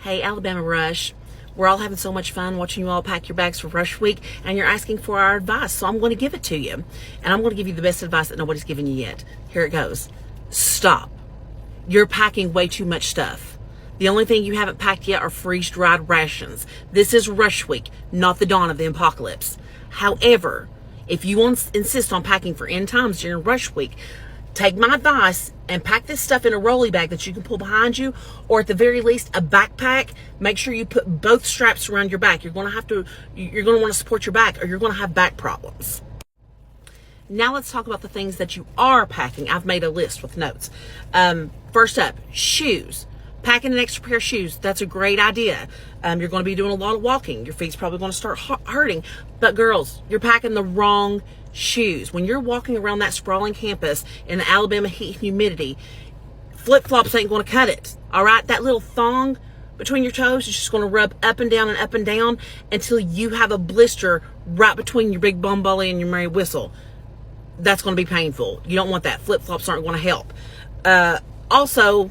Hey, Alabama Rush, we're all having so much fun watching you all pack your bags for Rush Week, and you're asking for our advice, so I'm going to give it to you. And I'm going to give you the best advice that nobody's given you yet. Here it goes. Stop. You're packing way too much stuff. The only thing you haven't packed yet are freeze-dried rations. This is Rush Week, not the dawn of the apocalypse. However, if you insist on packing for end times during Rush Week, take my advice and pack this stuff in a rolly bag that you can pull behind you, or at the very least a backpack. Make sure you put both straps around your back. You're going to want to support your back, or you're going to have back problems. Now let's talk about the things that you are packing. I've made a list with notes. First up, shoes. Packing an extra pair of shoes, that's a great idea. You're going to be doing a lot of walking. Your feet's probably going to start hurting. But girls, you're packing the wrong shoes. When you're walking around that sprawling campus in the Alabama heat and humidity, flip-flops ain't going to cut it. All right? That little thong between your toes is just going to rub up and down until you have a blister right between your big bum belly and your merry whistle. That's going to be painful. You don't want that. Flip-flops aren't going to help. Also,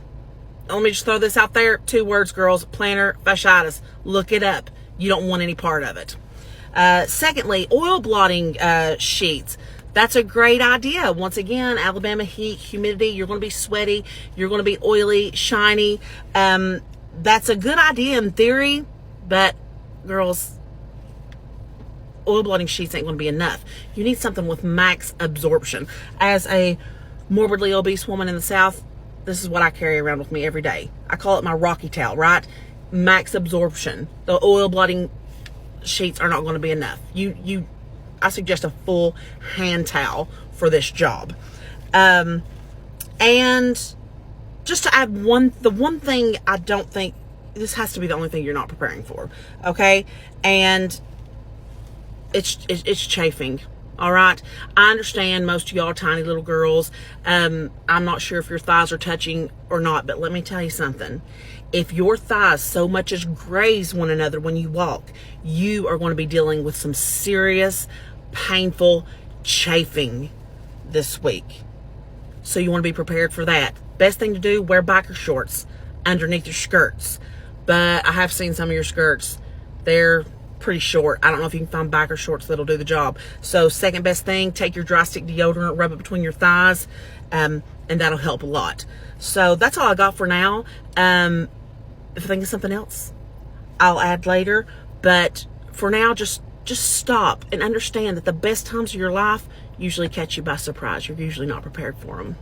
let me just throw this out there. 2 words, girls. Plantar fasciitis. Look it up. You don't want any part of it. Secondly, oil blotting sheets. That's a great idea. Once again, Alabama heat, humidity. You're going to be sweaty. You're going to be oily, shiny. That's a good idea in theory, but girls, oil blotting sheets ain't going to be enough. You need something with max absorption. As a morbidly obese woman in the South, this is what I carry around with me every day. I call it my Rocky towel, right? Max absorption. The oil blotting sheets are not going to be enough. I suggest a full hand towel for this job. And just to add the one thing, I don't think this has to be the only thing you're not preparing for. Okay. And it's chafing. All right. I understand most of y'all are tiny little girls. I'm not sure if your thighs are touching or not, but let me tell you something. If your thighs so much as graze one another when you walk, you are going to be dealing with some serious, painful chafing this week. So you want to be prepared for that. Best thing to do, wear biker shorts underneath your skirts. But I have seen some of your skirts. They're pretty short. I don't know if you can find biker shorts that'll do the job. So second best thing, take your dry stick deodorant, rub it between your thighs, and that'll help a lot. So that's all I got for now. If I think of something else, I'll add later. But for now, just stop and understand that the best times of your life usually catch you by surprise. You're usually not prepared for them.